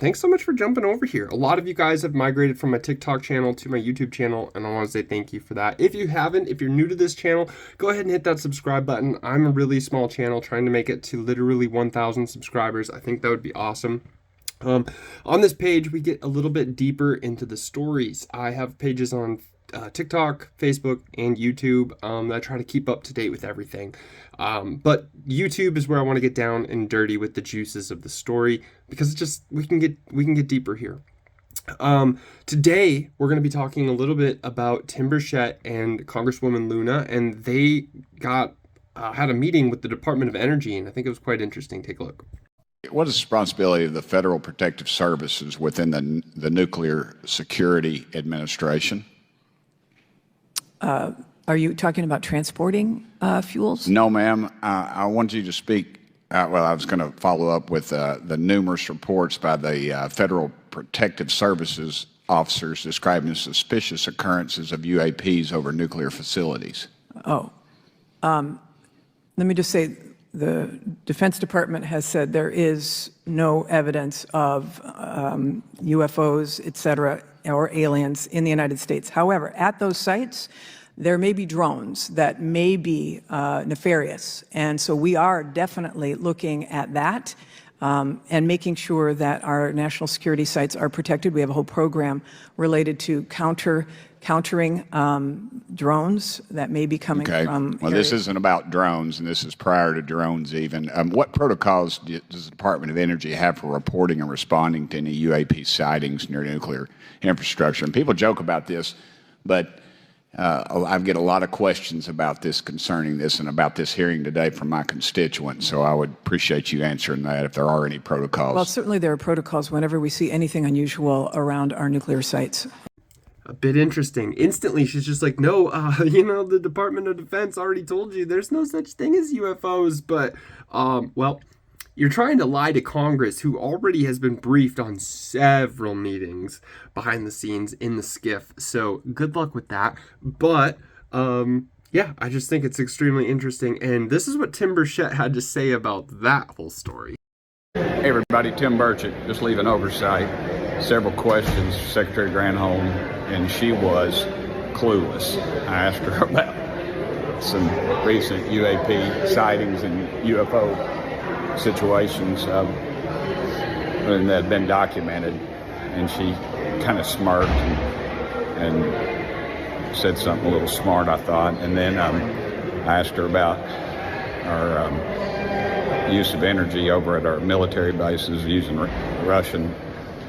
thanks so much for jumping over here. A lot of you guys have migrated from my TikTok channel to my YouTube channel, and I want to say thank you for that. If you haven't, if you're new to this channel, go ahead and hit that subscribe button. I'm a really small channel trying to make it to literally 1,000 subscribers. I think that would be awesome. On this page, we get a little bit deeper into the stories. I have pages on TikTok, Facebook, and YouTube. I try to keep up to date with everything. But YouTube is where I want to get down and dirty with the juices of the story, because it's just we can get deeper here. Today we're going to be talking a little bit about Tim Burchett and Congresswoman Luna, and they had a meeting with the Department of Energy, and I think it was quite interesting. Take a look. What is the responsibility of the Federal Protective Services within the Nuclear Security Administration? Are you talking about transporting fuels? No, ma'am. I wanted you to speak. Well, I was going to follow up with the numerous reports by the Federal Protective Services officers describing suspicious occurrences of UAPs over nuclear facilities. Oh. Let me just say, the Defense Department has said there is no evidence of UFOs, et cetera, or aliens in the United States. However, at those sites, there may be drones that may be nefarious. And so we are definitely looking at that and making sure that our national security sites are protected. We have a whole program related to countering drones that may be coming from Well, this isn't about drones, and this is prior to drones even. What protocols does the Department of Energy have for reporting and responding to any UAP sightings near nuclear infrastructure? And people joke about this, but I get a lot of questions about this concerning this and about this hearing today from my constituents, so I would appreciate you answering that if there are any protocols. Well, certainly there are protocols whenever we see anything unusual around our nuclear sites. A bit interesting. Instantly, she's just like, no, the Department of Defense already told you there's no such thing as UFOs. But, well, you're trying to lie to Congress, who already has been briefed on several meetings behind the scenes in the skiff. So good luck with that. But, yeah, I just think it's extremely interesting. And this is what Tim Burchett had to say about that whole story. Hey everybody, Tim Burchett, just leaving oversight. Several questions for Secretary Granholm, and she was clueless. I asked her about some recent UAP sightings and UFO situations that had been documented, and she kind of smirked and said something a little smart, I thought. And then I asked her about our use of energy over at our military bases using Russian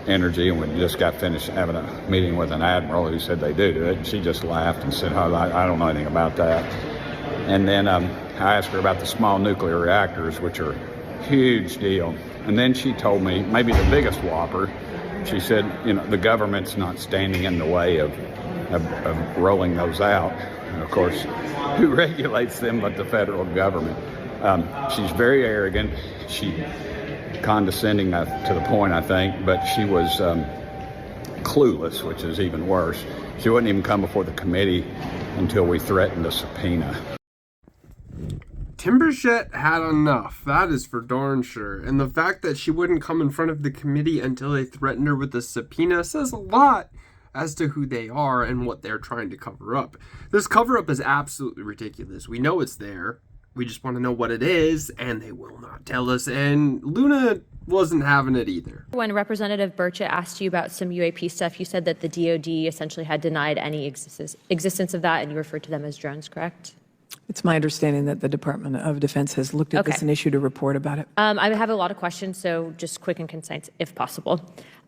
energy, and we just got finished having a meeting with an admiral who said they do it, and she just laughed and said, oh, I don't know anything about that. And then I asked her about the small nuclear reactors, which are a huge deal. And then she told me, maybe the biggest whopper, she said, the government's not standing in the way of rolling those out. And of course, who regulates them but the federal government? She's very arrogant. She condescending to the point, I think, but she was clueless, which is even worse. She wouldn't even come before the committee until we threatened a subpoena. Tim Burchett had enough, that is for darn sure. And the fact that she wouldn't come in front of the committee until they threatened her with a subpoena says a lot as to who they are and what they're trying to cover up. This cover-up is absolutely ridiculous. We know it's there. We just want to know what it is, and they will not tell us. And Luna wasn't having it either. When Representative Burchett asked you about some UAP stuff, you said that the DOD essentially had denied any existence of that, and you referred to them as drones, correct? It's my understanding that the Department of Defense has looked at this and issued a report about it. I have a lot of questions, so just quick and concise, if possible.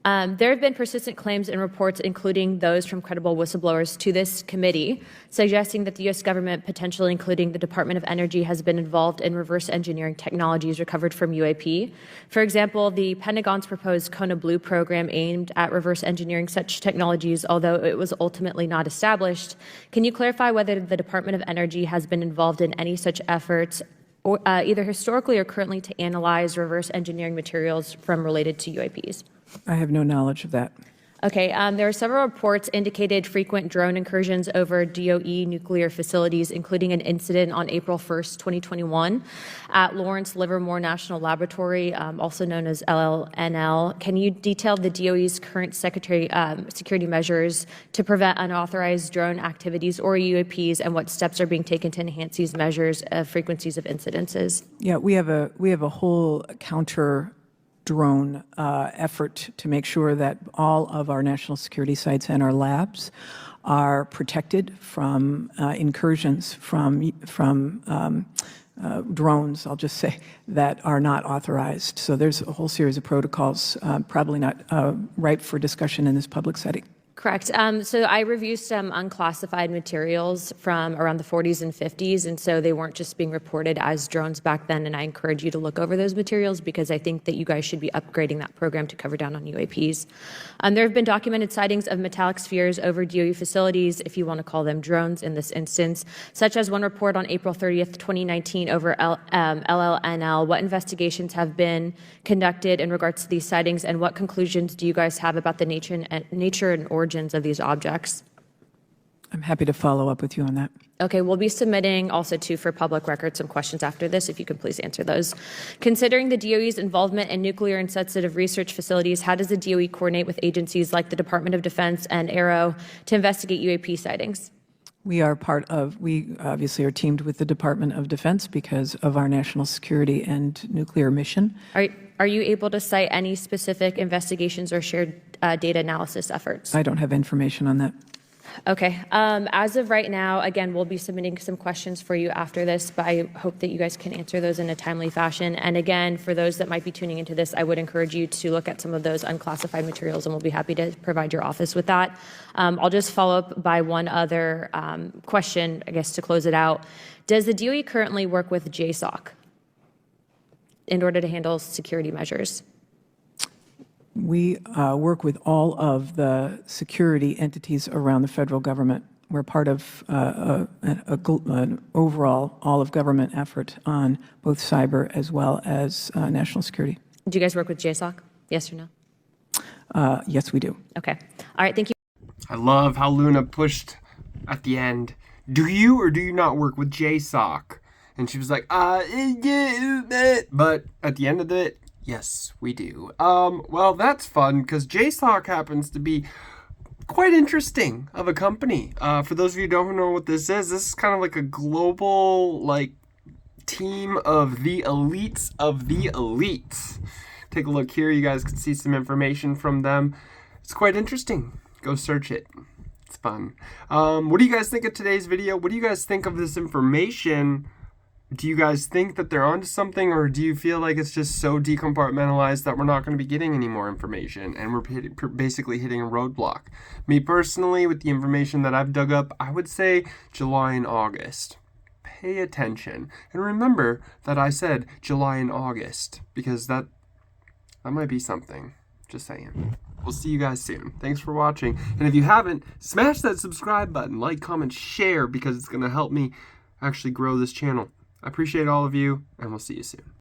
There have been persistent claims and reports, including those from credible whistleblowers to this committee, suggesting that the U.S. government, potentially including the Department of Energy, has been involved in reverse engineering technologies recovered from UAP. For example, the Pentagon's proposed Kona Blue program aimed at reverse engineering such technologies, although it was ultimately not established. Can you clarify whether the Department of Energy has been involved in any such efforts, or, either historically or currently, to analyze reverse engineering materials from related to UAPs? I have no knowledge of that. Okay, there are several reports indicated frequent drone incursions over DOE nuclear facilities, including an incident on April 1st, 2021 at Lawrence Livermore National Laboratory, also known as LLNL. Can you detail the DOE's current security measures to prevent unauthorized drone activities or UAPs, and what steps are being taken to enhance these measures of frequencies of incidences? Yeah, we have a whole counter drone effort to make sure that all of our national security sites and our labs are protected from incursions from drones, I'll just say, that are not authorized. So there's a whole series of protocols, probably not ripe for discussion in this public setting. Correct. So I reviewed some unclassified materials from around the 40s and 50s, and so they weren't just being reported as drones back then, and I encourage you to look over those materials because I think that you guys should be upgrading that program to cover down on UAPs. There have been documented sightings of metallic spheres over DOE facilities, if you want to call them drones in this instance, such as one report on April 30th, 2019 over LLNL. What investigations have been conducted in regards to these sightings, and what conclusions do you guys have about the nature and origins of these objects? I'm happy to follow up with you on that. Okay, we'll be submitting also too for public record some questions after this, if you could please answer those. Considering the DOE's involvement in nuclear and sensitive research facilities, how does the DOE coordinate with agencies like the Department of Defense and ARROW to investigate UAP sightings? We obviously are teamed with the Department of Defense because of our national security and nuclear mission. Are you able to cite any specific investigations or shared data analysis efforts? I don't have information on that. Okay. As of right now, again, we'll be submitting some questions for you after this, but I hope that you guys can answer those in a timely fashion. And again, for those that might be tuning into this, I would encourage you to look at some of those unclassified materials, and we'll be happy to provide your office with that. I'll just follow up by one other question, I guess, to close it out. Does the DOE currently work with JSOC in order to handle security measures? We work with all of the security entities around the federal government. We're part of an overall all-of-government effort on both cyber as well as national security. Do you guys work with JSOC? Yes or no? Yes, we do. Okay. All right. Thank you. I love how Luna pushed at the end. Do you or do you not work with JSOC? And she was like, yeah, but at the end of it, yes, we do. Well, that's fun because JSOC happens to be quite interesting of a company. For those of you who don't know what this is kind of like a global, team of the elites of the elites. Take a look here. You guys can see some information from them. It's quite interesting. Go search it. It's fun. What do you guys think of today's video? What do you guys think of this information? Do you guys think that they're onto something, or do you feel like it's just so decompartmentalized that we're not going to be getting any more information and we're basically hitting a roadblock? Me personally, with the information that I've dug up, I would say July and August. Pay attention. And remember that I said July and August because that might be something. Just saying. We'll see you guys soon. Thanks for watching. And if you haven't, smash that subscribe button, like, comment, share, because it's going to help me actually grow this channel. I appreciate all of you, and we'll see you soon.